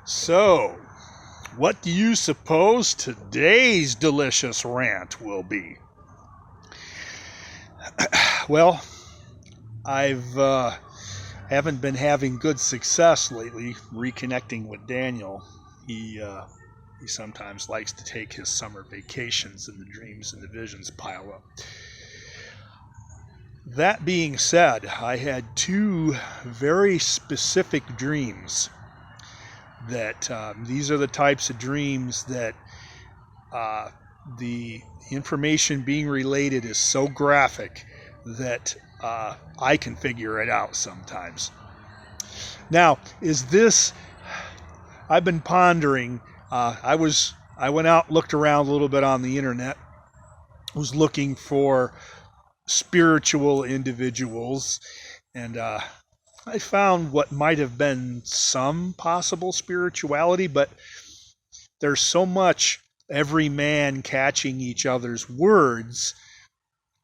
So, what do you suppose today's delicious rant will be? Well, haven't been having good success lately reconnecting with Daniel. He sometimes likes to take his summer vacations, and the dreams and the visions pile up. That being said, I had two very specific dreams that these are the types of dreams that the information being related is so graphic that I can figure it out sometimes. Now, I've been pondering. I went out, looked around a little bit on the internet, was looking for spiritual individuals, and I found what might have been some possible spirituality, but there's so much every man catching each other's words,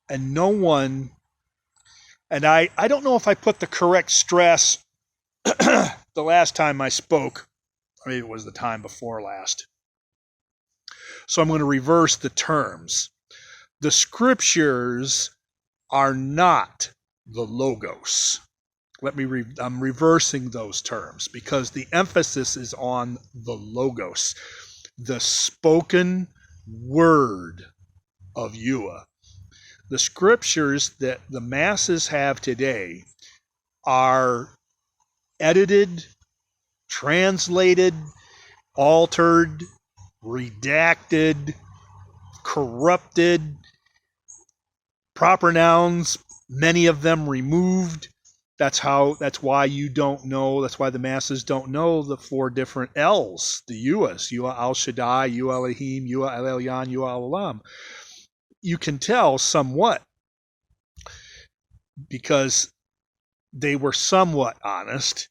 and no one, and I don't know if I put the correct stress the last time I spoke, or maybe it was the time before last. So I'm going to reverse the terms. The scriptures are not the logos. I'm reversing those terms because the emphasis is on the logos, the spoken word of Yahuah. The scriptures that the masses have today are edited, translated, altered, redacted, corrupted, proper nouns, many of them removed. That's why you don't know, that's why the masses don't know the four different L's, the Yahuahs, Yahuah Al Shaddai, Yahuah Al Ehim, Yahuah Al Elyon, Yahuah Al Olam. You can tell somewhat because they were somewhat honest.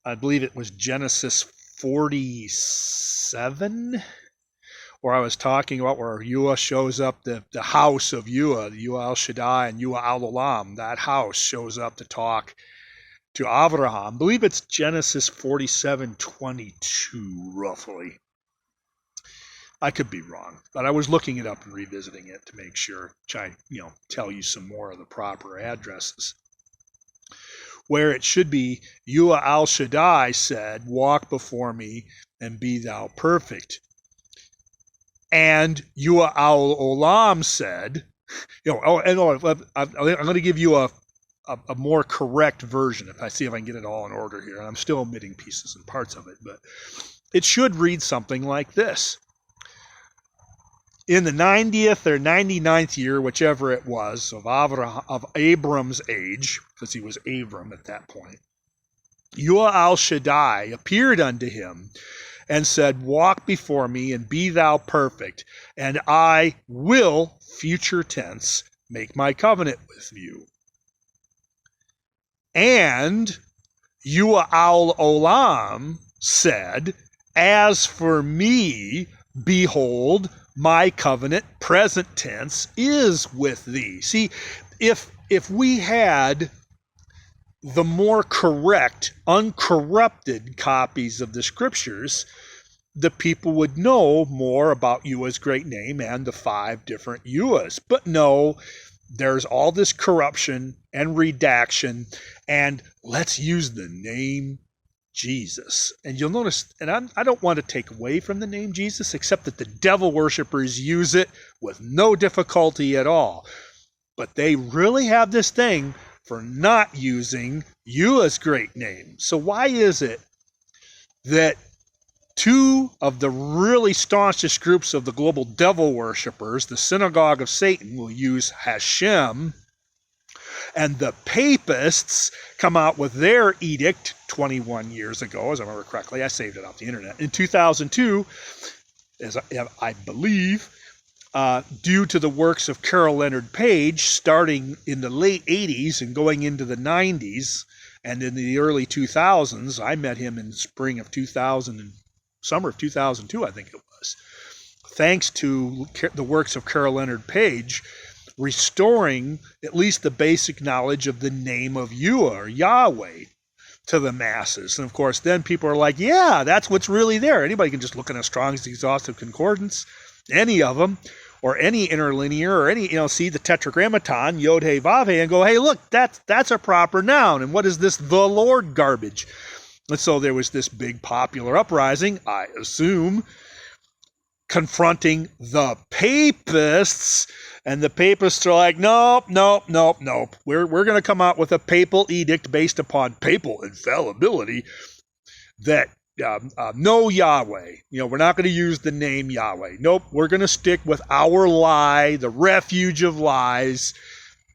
I believe it was Genesis 47, where I was talking about where Yahuah shows up, the house of Yahuah, Yahuah Al Shaddai and Yahuah Al Olam, that house shows up to talk to Abraham. I believe it's Genesis 47:22, roughly. I could be wrong, but I was looking it up and revisiting it to make sure, try, tell you some more of the proper addresses. Where it should be, Yahuah Al Shaddai said, "Walk before me and be thou perfect." And Yahuah Al Olam said, I'm going to give you a more correct version if I see if I can get it all in order here. And I'm still omitting pieces and parts of it, but it should read something like this. In the 90th or 99th year, whichever it was, of Abram's age, because he was Abram at that point, Yahuah Al Shaddai appeared unto him and said, "Walk before me and be thou perfect, and I will," future tense, "make my covenant with you." And Yahuah Al Olam said, "As for me, behold, my covenant," present tense, "is with thee." See, if we had the more correct, uncorrupted copies of the scriptures, the people would know more about Yahuah's great name and the 5 different Yahuahs. But no, there's all this corruption and redaction, and let's use the name Jesus. And you'll notice, and I don't want to take away from the name Jesus, except that the devil worshippers use it with no difficulty at all. But they really have this thing for not using Yahuah's great name. So why is it that 2 of the really staunchest groups of the global devil worshippers, the synagogue of Satan, will use Hashem, and the papists come out with their edict 21 years ago, as I remember correctly, I saved it off the internet, in 2002, as I believe, due to the works of Carol Leonard Page, starting in the late 80s and going into the 90s, and in the early 2000s. I met him in spring of 2000 and summer of 2002, I think it was. Thanks to the works of Carol Leonard Page, restoring at least the basic knowledge of the name of Yahuah, or Yahweh, to the masses. And of course, then people are like, yeah, that's what's really there. Anybody can just look in a Strong's Exhaustive Concordance, any of them, or any interlinear, or any, see the Tetragrammaton, Yod He Vav He, and go, hey, look, that's a proper noun. And what is this the Lord garbage? And so there was this big popular uprising, I assume, confronting the papists. And the papists are like, nope. We're going to come out with a papal edict based upon papal infallibility that no Yahweh. We're not going to use the name Yahweh. Nope, we're going to stick with our lie, the refuge of lies.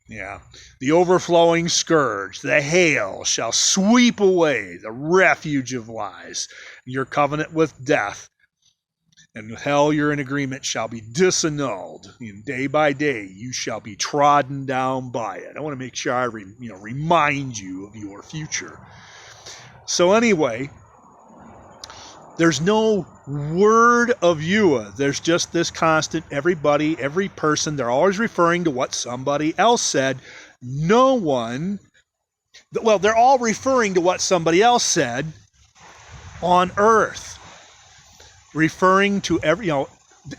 Yeah, the overflowing scourge, the hail shall sweep away the refuge of lies. Your covenant with death and with hell you're in agreement shall be disannulled. Day by day you shall be trodden down by it. I want to make sure I remind you of your future. So anyway, there's no word of Yahuah. There's just this constant, everybody, every person, they're always referring to what somebody else said. No one, well, they're all referring to what somebody else said on earth. Referring to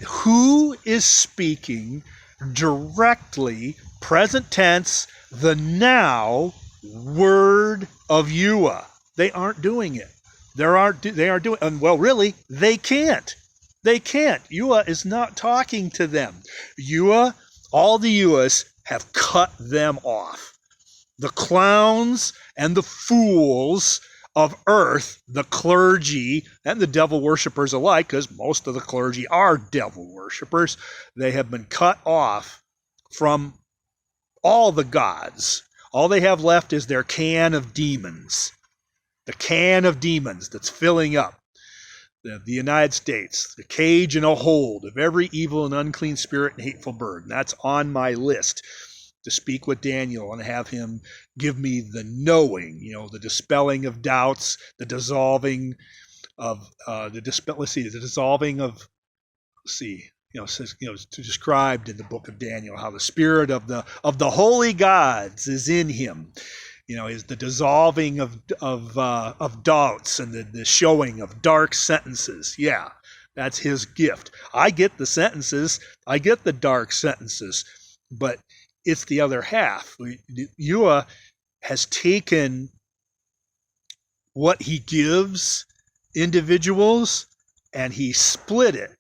who is speaking directly, present tense, the now word of Yahuah. They aren't doing it. They aren't doing, and well, really, they can't. They can't. Yahuah is not talking to them. Yahuah, all the Yahuahs have cut them off. The clowns and the fools of earth, the clergy and the devil worshippers alike, because most of the clergy are devil worshippers, they have been cut off from all the gods. All they have left is their can of demons. The can of demons that's filling up the United States, the cage and a hold of every evil and unclean spirit and hateful bird. And that's on my list to speak with Daniel and have him give me the knowing, the dispelling of doubts, the dissolving of described in the book of Daniel how the spirit of the holy gods is in him. Is the dissolving of doubts and the showing of dark sentences. Yeah, that's his gift. I get the sentences, I get the dark sentences, but it's the other half. Yahuah has taken what he gives individuals and he split it,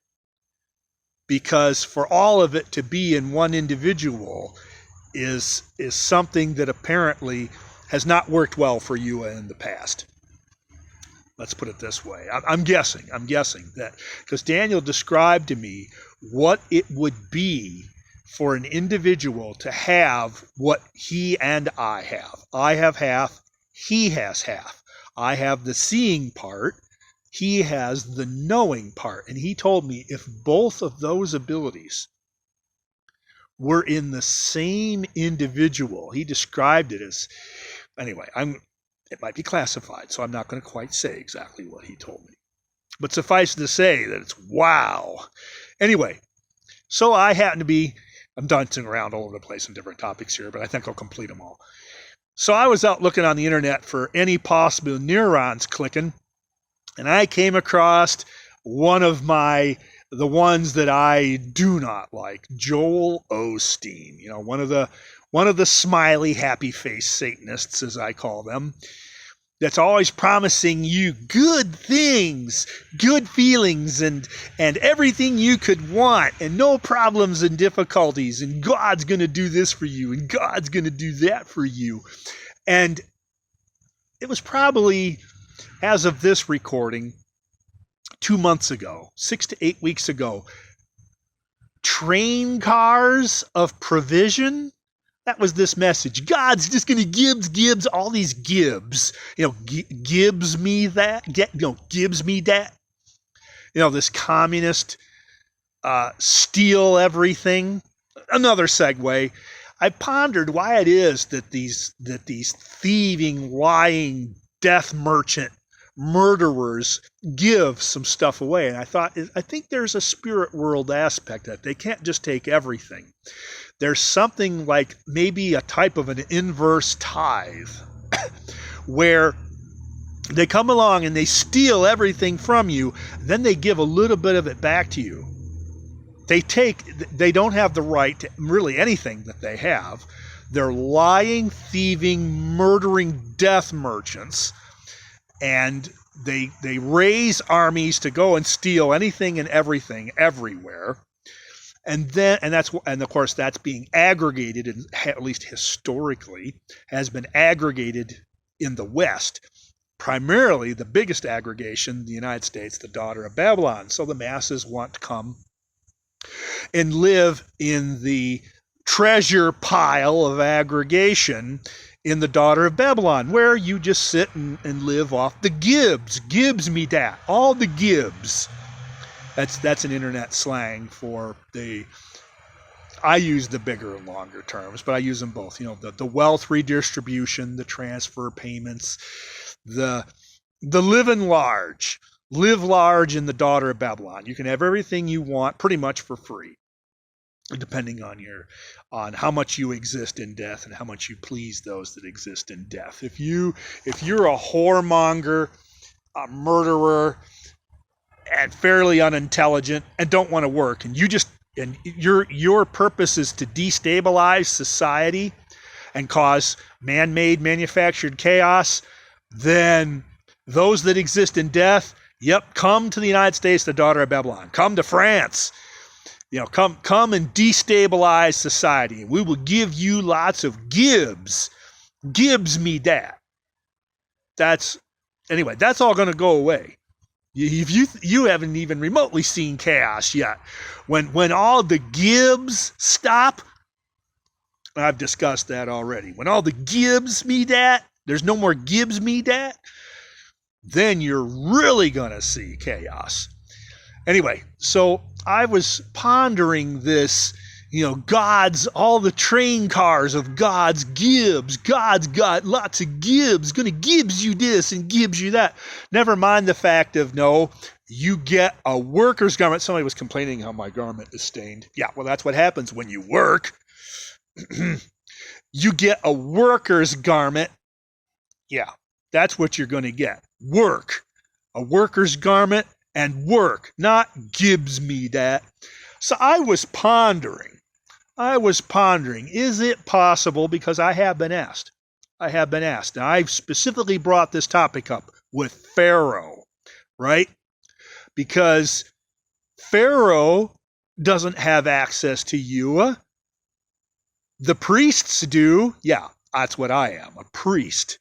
because for all of it to be in one individual is something that apparently has not worked well for Yahuah in the past. Let's put it this way. I'm guessing that because Daniel described to me what it would be for an individual to have what he and I have. I have half, he has half. I have the seeing part, he has the knowing part. And he told me if both of those abilities were in the same individual, he described it as, anyway, it might be classified, so I'm not going to quite say exactly what he told me. But suffice to say that it's wow. Anyway, so I happen to be, I'm dancing around all over the place on different topics here, but I think I'll complete them all. So I was out looking on the internet for any possible neurons clicking, and I came across one of the ones that I do not like, Joel Osteen, one of the smiley, happy face Satanists, as I call them, that's always promising you good things, good feelings, and everything you could want, and no problems and difficulties, and God's going to do this for you, and God's going to do that for you. And it was probably, as of this recording, 2 months ago, 6 to 8 weeks ago, train cars of provision. That was this message. God's just going to gives all these gives. Gives me that. Gives me that. This communist steal everything. Another segue. I pondered why it is that these thieving, lying, death merchant murderers give some stuff away. And I think there's a spirit world aspect that they can't just take everything. There's something like maybe a type of an inverse tithe where They come along and they steal everything from you. Then they give a little bit of it back to you. They don't have the right to really anything that they have. They're lying, thieving, murdering death merchants. And they raise armies to go and steal anything and everything everywhere. And of course that's being aggregated, and at least historically has been aggregated in the West. Primarily the biggest aggregation, the United States, the daughter of Babylon. So the masses want to come and live in the treasure pile of aggregation in the daughter of Babylon, where you just sit and live off the gibs. Gibs me dat. All the gibs. That's an internet slang for I use the bigger and longer terms, but I use them both. The wealth redistribution, the transfer payments, the living large. Live large in the daughter of Babylon. You can have everything you want pretty much for free, depending on how much you exist in death and how much you please those that exist in death. If you're a whoremonger, a murderer, and fairly unintelligent and don't want to work, and your purpose is to destabilize society and cause man-made manufactured chaos, then those that exist in death, come to the United States, the daughter of Babylon. Come to France. Come and destabilize society. We will give you lots of gibs. Gibs me dat. That's all going to go away. If you haven't even remotely seen chaos yet. When all the gibs stop, I've discussed that already. When all the gibs me dat, there's no more gibs me dat, then you're really going to see chaos. Anyway, so I was pondering this, all the train cars of God's gibs. God's got lots of gibs, going to gibs you this and gibs you that. Never mind the fact of, no, you get a worker's garment. Somebody was complaining how my garment is stained. Yeah, well, that's what happens when you work. You get a worker's garment. Yeah, that's what you're going to get. Work. A worker's garment and work, not gibs me dat. So I was pondering, is it possible, because I have been asked. Now, I've specifically brought this topic up with Pharaoh, right? Because Pharaoh doesn't have access to Yahuah. The priests do. Yeah, that's what I am, a priest.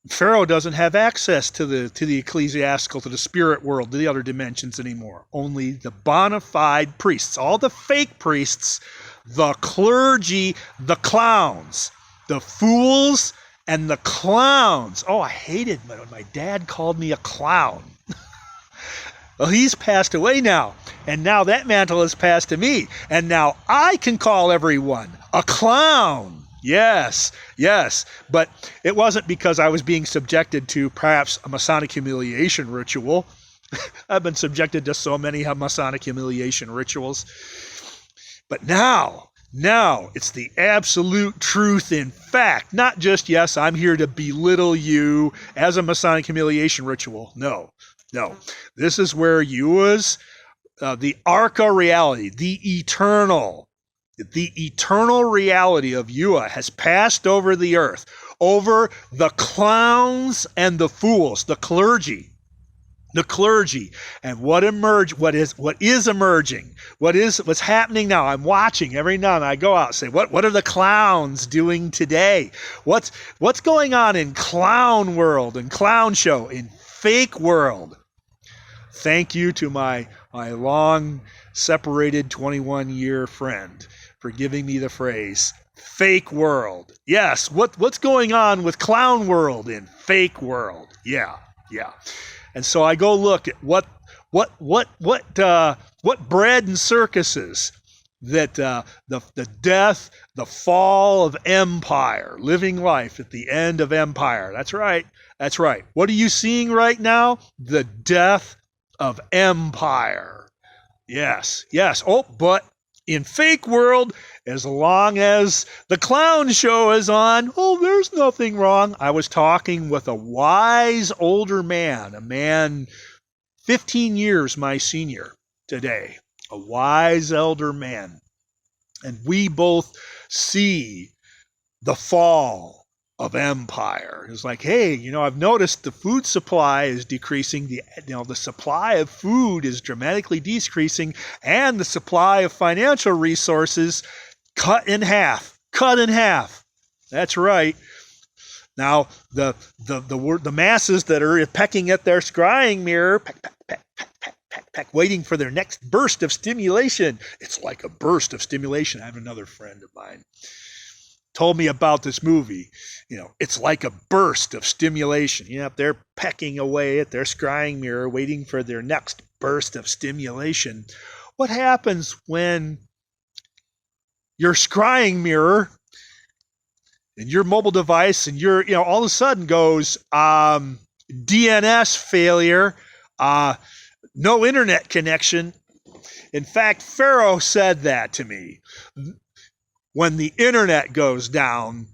Pharaoh doesn't have access to the ecclesiastical, to the spirit world, to the other dimensions anymore. Only the bona fide priests, all the fake priests, the clergy, the clowns, the fools, and the clowns. Oh, I hated when my dad called me a clown. Well, he's passed away now, and now that mantle has passed to me, and now I can call everyone a clown. Yes, but it wasn't because I was being subjected to perhaps a Masonic humiliation ritual. I've been subjected to so many Masonic humiliation rituals. But now it's the absolute truth in fact, not just, yes, I'm here to belittle you as a Masonic humiliation ritual. No. This is where Yahuah's, the Arca reality, the eternal reality of Yahuah has passed over the earth, over the clowns and the fools, the clergy. And what is emerging? What's happening now? I'm watching every now and then. I go out and say, what are the clowns doing today? What's going on in clown world and clown show, in fake world? Thank you to my long separated 21-year friend for giving me the phrase fake world. Yes, what's going on with clown world in fake world? Yeah. And so I go look at what bread and circuses that the death, the fall of empire, living life at the end of empire. That's right. What are you seeing right now? The death of empire. Yes. Oh, but In fake world, as long as the clown show is on, oh, there's nothing wrong. I was talking with a wise older man, a man 15 years my senior today, a wise elder man. And we both see the fall of empire. It's like, hey, I've noticed the food supply is decreasing. The supply of food is dramatically decreasing, and the supply of financial resources cut in half. Cut in half. That's right. Now, the masses that are pecking at their scrying mirror, peck, waiting for their next burst of stimulation. It's like a burst of stimulation. I have another friend of mine told me about this movie. It's like a burst of stimulation. They're pecking away at their scrying mirror, waiting for their next burst of stimulation. What happens when your scrying mirror and your mobile device and your, all of a sudden goes, DNS failure, no internet connection? In fact, Pharaoh said that to me. When the internet goes down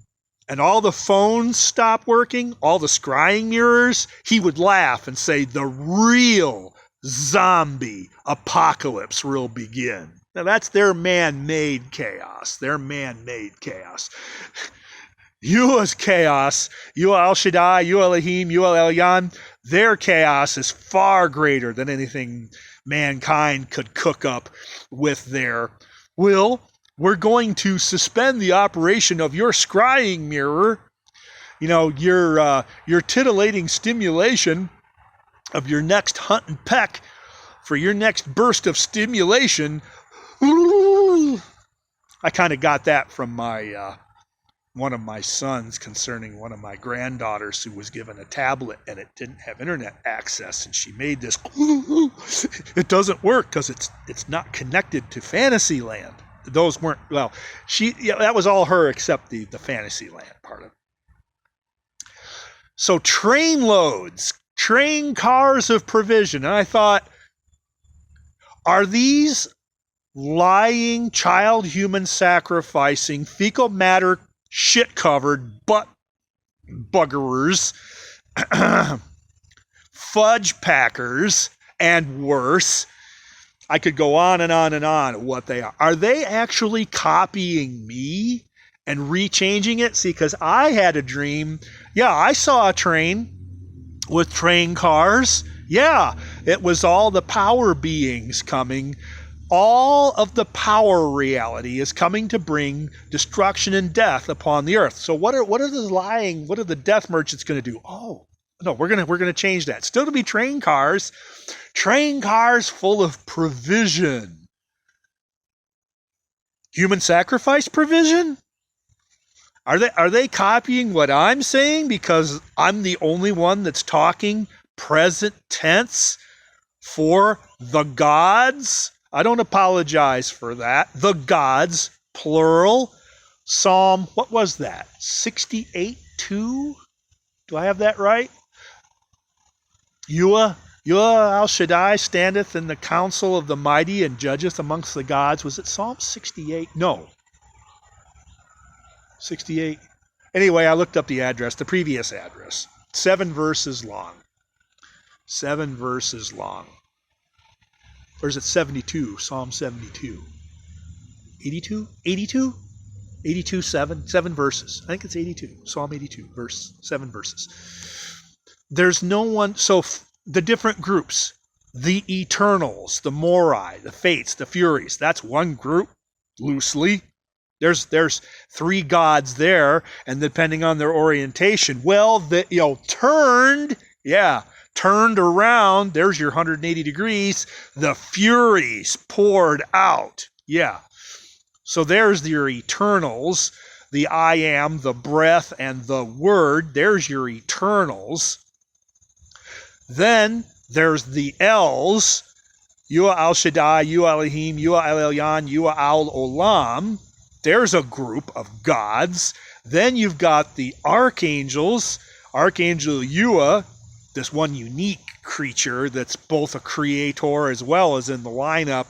and all the phones stop working, all the scrying mirrors, he would laugh and say, the real zombie apocalypse will begin. Now, that's their man-made chaos. Their man-made chaos. Yahuah's chaos, Yahuah Al Shaddai, Yahuah Al Ehim, Yahuah Al Elyon, their chaos is far greater than anything mankind could cook up with their will. We're going to suspend the operation of your scrying mirror, your titillating stimulation of your next hunt and peck for your next burst of stimulation. I kind of got that from my one of my sons concerning one of my granddaughters who was given a tablet and it didn't have internet access, and she made this. It doesn't work because it's not connected to Fantasyland. Those weren't, that was all her except the Fantasyland part of it. So train loads, train cars of provision. And I thought, are these lying, child human sacrificing, fecal matter shit covered butt buggerers, fudge packers, and worse? I could go on and on and on what they are. Are they actually copying me and rechanging it? See, because I had a dream. Yeah, I saw a train with train cars. Yeah, it was all the power beings coming. All of the power reality is coming to bring destruction and death upon the earth. So what are the death merchants going to do? Oh, no, we're gonna change that. Still to be train cars full of provision. Human sacrifice provision? Are they copying what I'm saying because I'm the only one that's talking present tense for the gods? I don't apologize for that. The gods, plural. Psalm, what was that? 68:2? Do I have that right? Yahuah Al Shaddai standeth in the council of the mighty and judgeth amongst the gods. Was it Psalm 68? No. 68. Anyway, I looked up the previous address. 7 verses long. 7 verses long. Or is it 72? Psalm 72. 82? 82? 82, 7 verses. I think it's 82. Psalm 82, 7 verses. There's no one. So the different groups, the Eternals, the Morai, the Fates, the Furies, that's one group, loosely. There's 3 gods there, and depending on their orientation, turned around, there's your 180 degrees, the Furies poured out. Yeah. So there's your Eternals, the I Am, the Breath, and the Word. There's your Eternals. Then there's the Els, Yahuah Al Shaddai, Yahuah Al Ehim, Yahuah Al Elyon, Yahuah Al Olam. There's a group of gods. Then you've got the archangels, Archangel Yahuah, this one unique creature that's both a creator as well as in the lineup,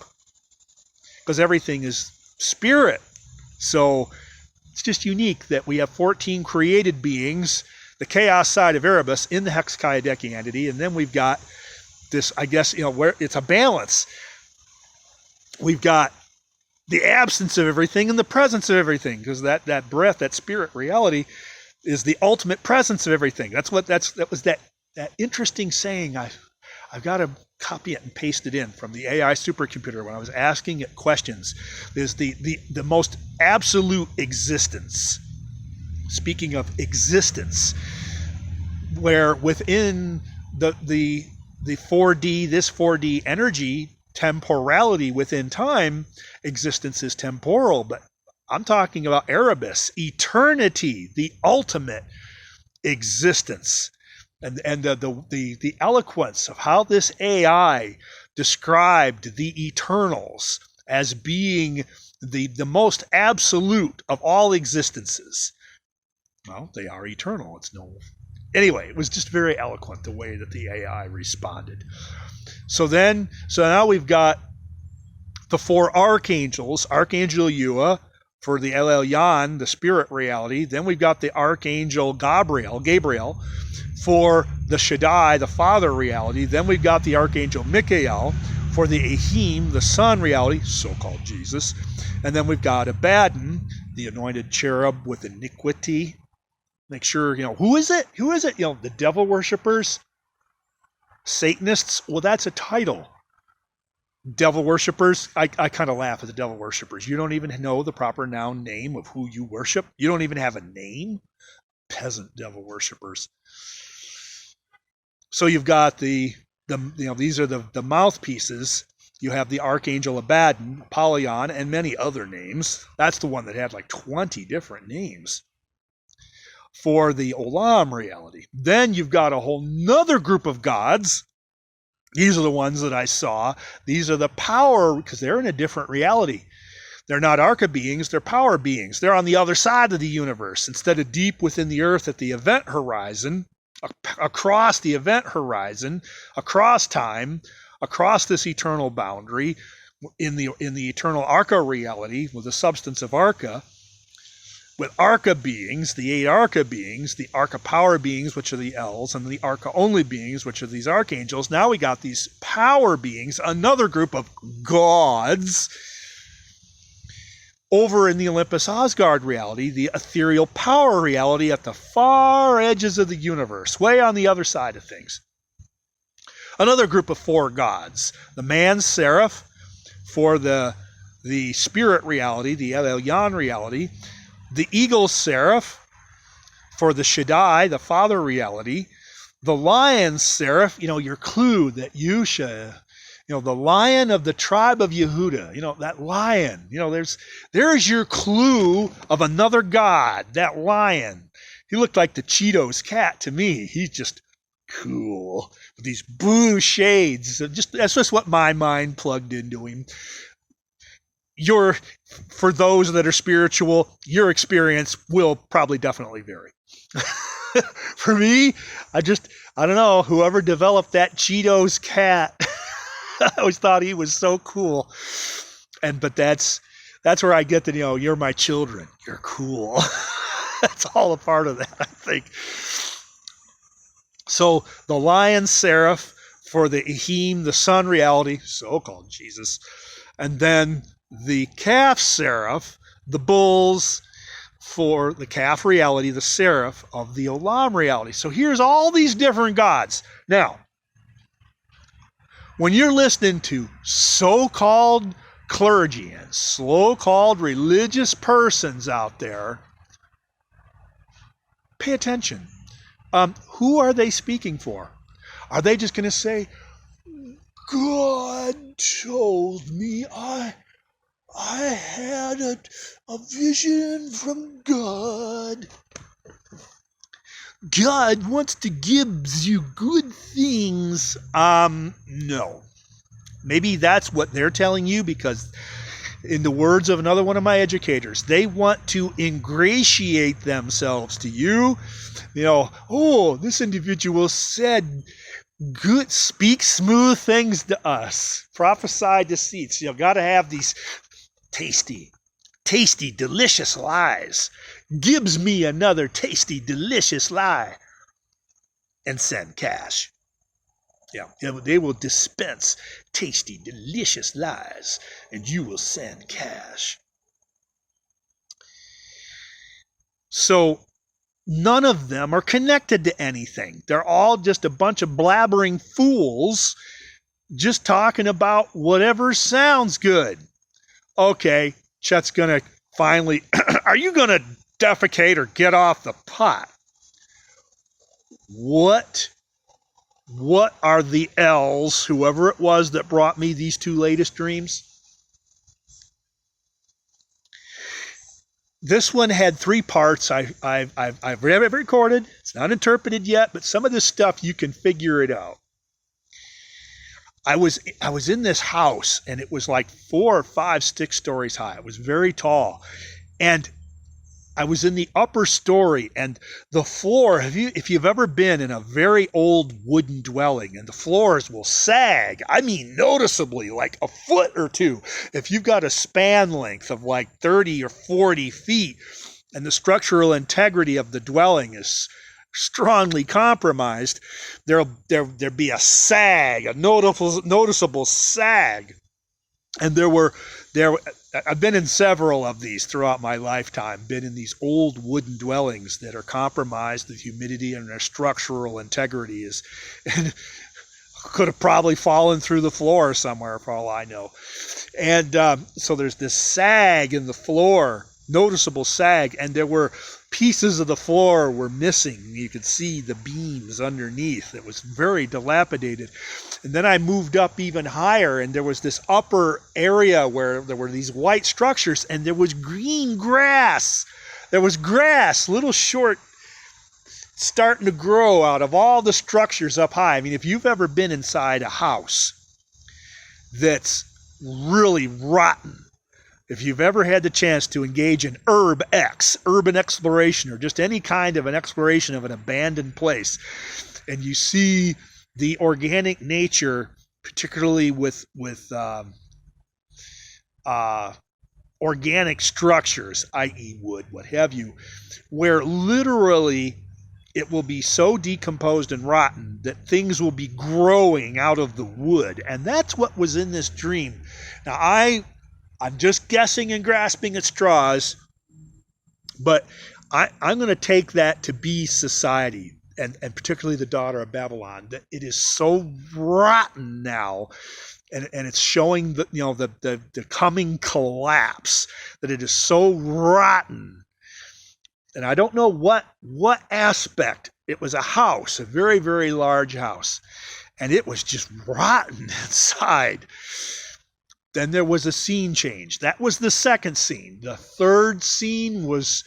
because everything is spirit. So it's just unique that we have 14 created beings, the chaos side of Erebus in the Hexkaiadeki entity, and then we've got this, I guess, where it's a balance. We've got the absence of everything and the presence of everything, because that breath, that spirit reality, is the ultimate presence of everything. That was that interesting saying. I've got to copy it and paste it in from the AI supercomputer when I was asking it questions. Is the most absolute existence. Speaking of existence, where within the 4D, this 4D energy, temporality within time, existence is temporal, but I'm talking about Erebus, eternity, the ultimate existence. And the eloquence of how this AI described the eternals as being the most absolute of all existences. Well, they are eternal. Anyway, it was just very eloquent the way that the AI responded. So now we've got the 4 archangels, Archangel Yahuah for the El Elyon, the spirit reality. Then we've got the Archangel Gabriel for the Shaddai, the father reality. Then we've got the Archangel Michael for the Ehim, the son reality, so-called Jesus. And then we've got Addenda, the anointed cherub with iniquity. Make sure, who is it? Who is it? The devil worshippers, Satanists. Well, that's a title. Devil worshippers. I kind of laugh at the devil worshippers. You don't even know the proper noun name of who you worship. You don't even have a name. Peasant devil worshippers. So you've got these are the mouthpieces. You have the Archangel Addenda, Apollyon, and many other names. That's the one that had like 20 different names for the Olam reality. Then you've got a whole nother group of gods. These are the ones that I saw. These are the power, because they're in a different reality. They're not arca beings, they're power beings. They're on the other side of the universe. Instead of deep within the earth at the event horizon, across the event horizon, across time, across this eternal boundary, in the eternal arca reality, with the substance of arca, with arca beings, the 8 arca beings, the arca power beings, which are the L's, and the arca only beings, which are these archangels. Now we got these power beings, another group of gods, over in the Olympus Asgard reality, the ethereal power reality at the far edges of the universe, way on the other side of things. Another group of 4 gods, the man seraph for the spirit reality, the El Elyon reality, the eagle seraph for the Shaddai, the father reality, the lion seraph, your clue that Yusha, the lion of the tribe of Yehuda, that lion, there's your clue of another god, that lion. He looked like the Cheetos cat to me. He's just cool with these blue shades. That's just what my mind plugged into him. For those that are spiritual, your experience will probably definitely vary. For me, I don't know, whoever developed that Cheetos cat, I always thought he was so cool. But that's where I get that, you're my children. You're cool. That's all a part of that, I think. So the lion seraph for the Ehim, the sun reality, so-called Jesus. And then the calf seraph, the bulls for the calf reality, the seraph of the Olam reality. So here's all these different gods. Now, when you're listening to so-called clergy and so-called religious persons out there, pay attention. Who are they speaking for? Are they just going to say, God told me I had a vision from God. God wants to give you good things. No. Maybe that's what they're telling you, because in the words of another one of my educators, they want to ingratiate themselves to you. This individual said good, speak smooth things to us, prophesy deceits. Got to have these tasty, tasty, delicious lies, gives me another tasty, delicious lie, and send cash. Yeah, they will dispense tasty, delicious lies, and you will send cash. So none of them are connected to anything. They're all just a bunch of blabbering fools just talking about whatever sounds good. Okay, Chet's going to finally, are you going to defecate or get off the pot? What are the L's, whoever it was that brought me these two latest dreams? This one had 3 parts. I've recorded. It's not interpreted yet, but some of this stuff you can figure it out. I was in this house, and it was like 4 or 5 stories high. It was very tall, and I was in the upper story, and the floor, if you've ever been in a very old wooden dwelling, and the floors will sag, I mean noticeably, like a foot or two, if you've got a span length of like 30 or 40 feet, and the structural integrity of the dwelling is strongly compromised, there'd be a sag, a noticeable sag. And I've been in several of these throughout my lifetime, been in these old wooden dwellings that are compromised, the humidity and their structural integrity is, and could have probably fallen through the floor somewhere for all I know. And so there's this sag in the floor, noticeable sag, and there were pieces of the floor were missing. You could see the beams underneath. It was very dilapidated. And then I moved up even higher, and there was this upper area where there were these white structures, and there was green grass. There was grass, little short, starting to grow out of all the structures up high. I mean, if you've ever been inside a house that's really rotten, if you've ever had the chance to engage in urban exploration, or just any kind of an exploration of an abandoned place, and you see the organic nature, particularly with organic structures, i.e. wood, what have you, where literally it will be so decomposed and rotten that things will be growing out of the wood. And that's what was in this dream. Now, I'm just guessing and grasping at straws, but I'm going to take that to be society, and particularly the daughter of Babylon, that it is so rotten now, and it's showing the coming collapse, that it is so rotten. And I don't know what aspect. It was a house, a very, very large house, and it was just rotten inside. Then there was a scene change. That was the second scene. The third scene was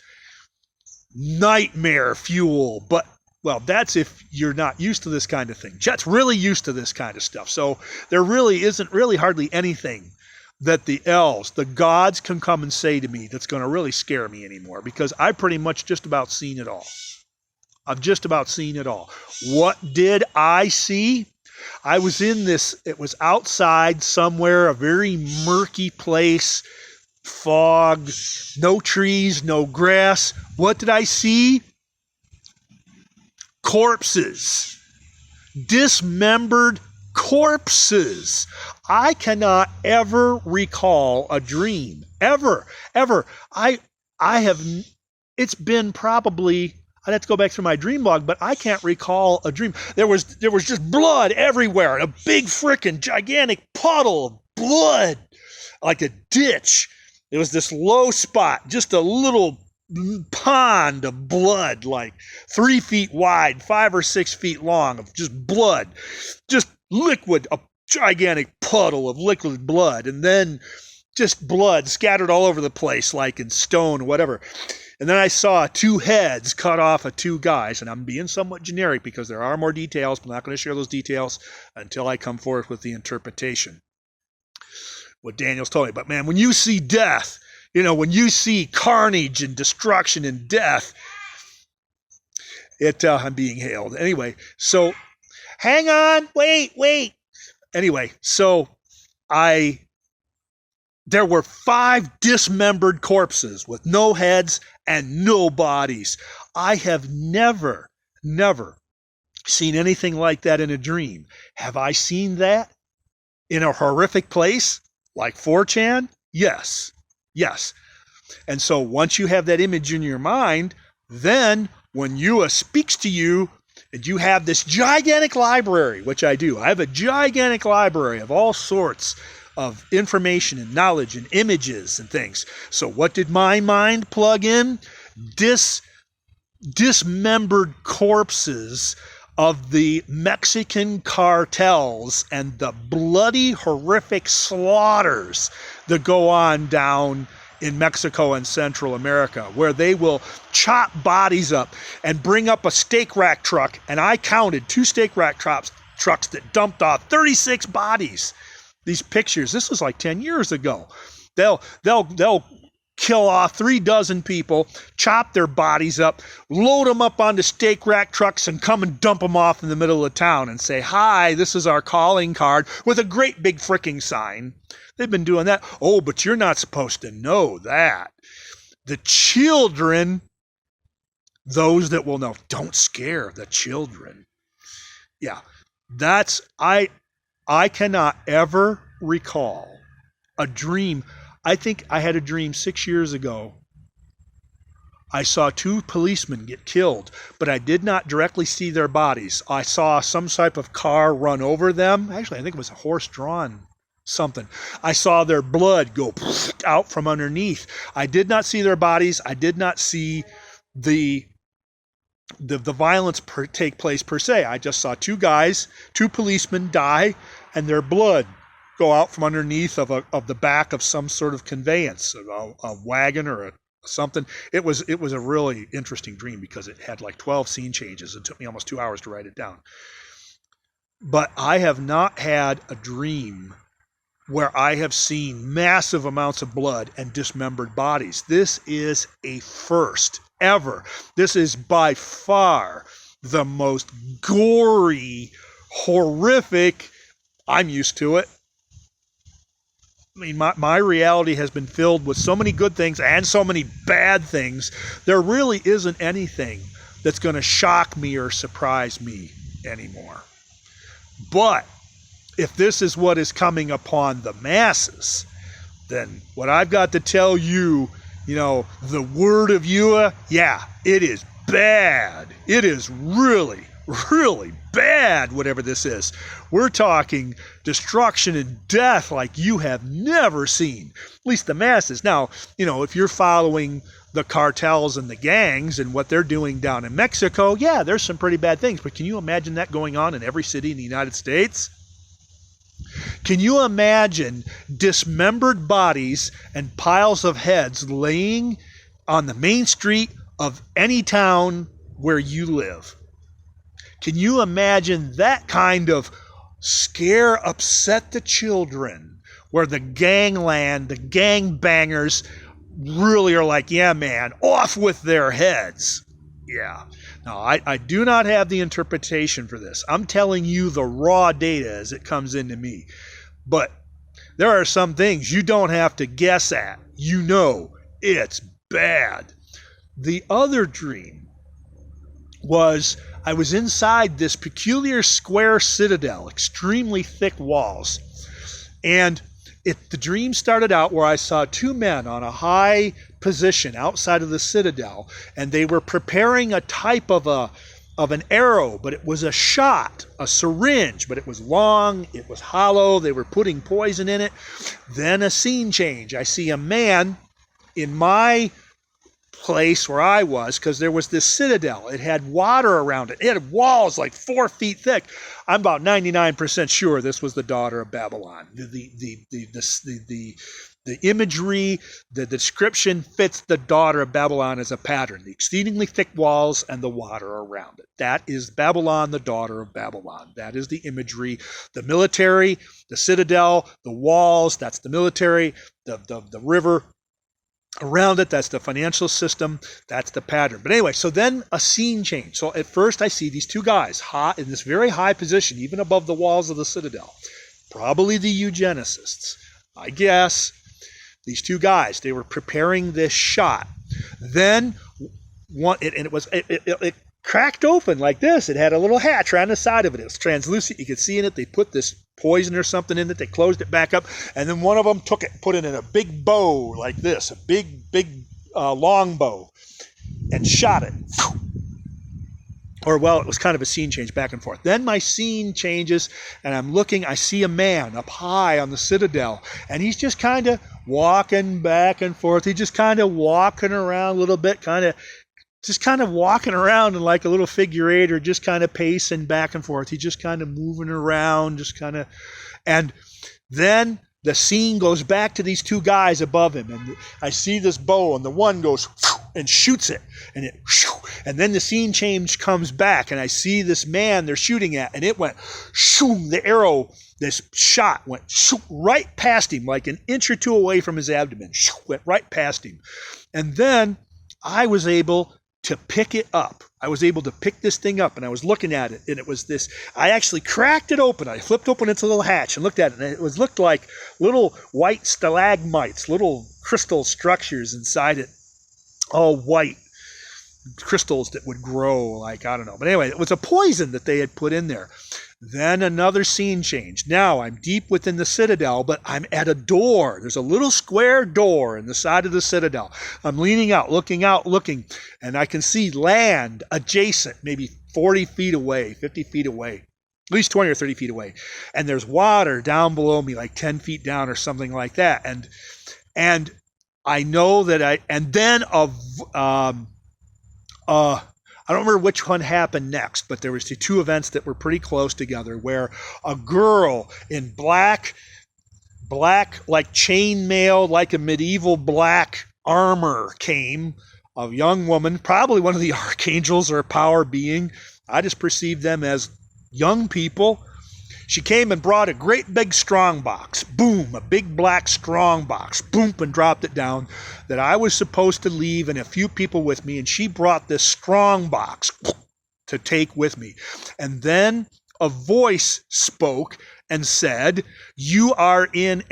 nightmare fuel. But, well, that's if you're not used to this kind of thing. Chet's really used to this kind of stuff. So there really isn't hardly anything that the elves, the gods, can come and say to me that's going to really scare me anymore, because I've pretty much just about seen it all. I've just about seen it all. What did I see? I was in this, it was outside somewhere, a very murky place, fog, no trees, no grass. What did I see? Corpses. Dismembered corpses. I cannot ever recall a dream. Ever. I have, it's been probably, I'd have to go back through my dream log, but I can't recall a dream. There was just blood everywhere, a big frickin' gigantic puddle of blood, like a ditch. It was this low spot, just a little pond of blood, like 3 feet wide, 5 or 6 feet long, of just blood, just liquid, a gigantic puddle of liquid blood, and then just blood scattered all over the place, like in stone or whatever. And then I saw 2 heads cut off of 2 guys, and I'm being somewhat generic because there are more details, but I'm not going to share those details until I come forth with the interpretation, what Daniel's told me. But man, when you see death, when you see carnage and destruction and death, I'm being hailed. Anyway, so hang on, wait. Anyway, so I There were 5 dismembered corpses with no heads and no bodies. I have never seen anything like that in a dream. Have I seen that in a horrific place like 4chan? Yes. And so once you have that image in your mind, then when Yahuah speaks to you, and you have this gigantic library, which I do. I have a gigantic library of all sorts of information and knowledge and images and things. So what did my mind plug in? Dismembered corpses of the Mexican cartels and the bloody, horrific slaughters that go on down in Mexico and Central America, where they will chop bodies up and bring up a steak rack truck. And I counted 2 steak rack trucks that dumped off 36 bodies. These pictures, this was like 10 years ago. They'll kill off 3 dozen people, chop their bodies up, load them up onto steak rack trucks, and come and dump them off in the middle of town and say, "Hi, this is our calling card," with a great big fricking sign. They've been doing that. Oh, but you're not supposed to know that. The children, those that will know, don't scare the children. Yeah, that's, I cannot ever recall a dream. I think I had a dream 6 years ago. I saw 2 policemen get killed, but I did not directly see their bodies. I saw some type of car run over them. Actually, I think it was a horse-drawn something. I saw their blood go out from underneath. I did not see their bodies. I did not see the violence take place per se. I just saw 2 policemen die, and their blood go out from underneath of the back of some sort of conveyance, a wagon or something. It was a really interesting dream because it had like 12 scene changes. It took me almost 2 hours to write it down. But I have not had a dream where I have seen massive amounts of blood and dismembered bodies. This is a first ever. This is by far the most gory, horrific. I'm used to it. I mean, my reality has been filled with so many good things and so many bad things. There really isn't anything that's going to shock me or surprise me anymore. But if this is what is coming upon the masses, then what I've got to tell you, the word of Yahuah, yeah, it is bad. It is really, really bad, whatever this is. We're talking destruction and death like you have never seen, at least the masses. Now, if you're following the cartels and the gangs and what they're doing down in Mexico, yeah, there's some pretty bad things. But can you imagine that going on in every city in the United States? Can you imagine dismembered bodies and piles of heads laying on the main street of any town where you live? Can you imagine that kind of scare, upset the children, where the gangland, the gangbangers really are like, yeah, man, off with their heads? Yeah. Now, I do not have the interpretation for this. I'm telling you the raw data as it comes into me. But there are some things you don't have to guess at. It's bad. The other dream was I was inside this peculiar square citadel, extremely thick walls. And the dream started out where I saw 2 men on a high position outside of the citadel, and they were preparing a type of an arrow, but it was a shot, a syringe, but it was long, it was hollow, they were putting poison in it. Then a scene change. I see a man in my place where I was, because there was this citadel. It had water around it. It had walls like 4 feet thick. I'm about 99% sure this was the daughter of Babylon. The imagery, the description fits the daughter of Babylon as a pattern. The exceedingly thick walls and the water around it. That is Babylon, the daughter of Babylon. That is the imagery. The military, the citadel, the walls, that's the military, the river around it, that's the financial system, that's the pattern. But anyway, so then a scene change. So at first I see these 2 guys hot in this very high position, even above the walls of the citadel. Probably the eugenicists, I guess. These two guys, they were preparing this shot. Then it cracked open like this. It had a little hatch right on the side of it. It was translucent. You could see in it. They put this poison or something in it. They closed it back up. And then one of them took it, put it in a big bow like this, a big long bow, and shot it. Or, well, it was kind of a scene change back and forth. Then my scene changes, and I'm looking. I see a man up high on the citadel, and he's just kind of walking back and forth. He's just kind of walking around a little bit, just kind of walking around in like a little figure eight, or just kind of pacing back and forth. He's just kind of moving around, and then the scene goes back to these two guys above him, and I see this bow, and the one goes and shoots it, and then the scene change comes back, and I see this man they're shooting at, and it went the arrow, this shot went right past him, like an inch or two away from his abdomen, went right past him. And then I was able to pick it up. I was able to pick this thing up, and I was looking at it, and it was this. I actually cracked it open. I flipped open its little hatch and looked at it, and it looked like little white stalagmites, little crystal structures inside it, all white crystals that would grow, like, I don't know. But anyway, it was a poison that they had put in there. Then another scene change. Now I'm deep within the citadel, but I'm at a door. There's a little square door in the side of the citadel. I'm leaning out, looking, and I can see land adjacent, maybe 40 feet away, 50 feet away, at least 20 or 30 feet away. And there's water down below me, like 10 feet down or something like that. And I know that I don't remember which one happened next, but there was the two events that were pretty close together, where a girl in black like chainmail, like a medieval black armor came, a young woman, probably one of the archangels or a power being. I just perceived them as young people. She came and brought a great big strong box, boom, a big black strong box, boom, and dropped it down, that I was supposed to leave and a few people with me, and she brought this strong box to take with me. And then a voice spoke and said, "You are in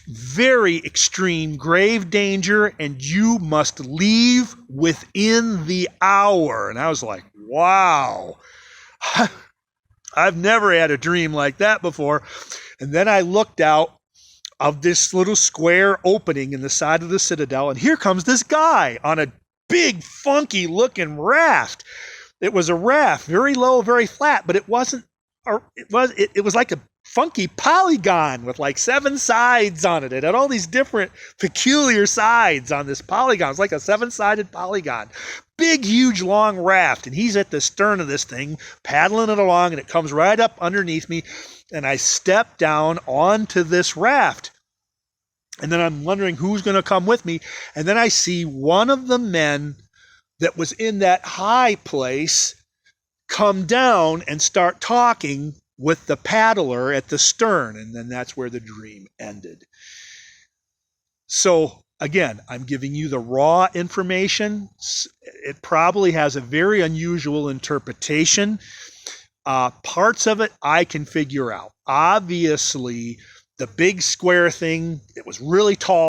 very extreme grave danger, and you must leave within the hour." And I was like, wow. I've never had a dream like that before. And then I looked out of this little square opening in the side of the citadel, and here comes this guy on a big, funky looking raft. It was a raft, very low, very flat, but it was like a funky polygon with like 7 sides on it. It had all these different peculiar sides on this polygon. It's like a 7-sided polygon. Big, huge, long raft, and he's at the stern of this thing, paddling it along, and it comes right up underneath me, and I step down onto this raft. And then I'm wondering who's going to come with me, and then I see one of the men that was in that high place come down and start talking with the paddler at the stern, and then that's where the dream ended. So again, I'm giving you the raw information. It probably has a very unusual interpretation. Parts of it I can figure out. Obviously, the big square thing, it was really tall.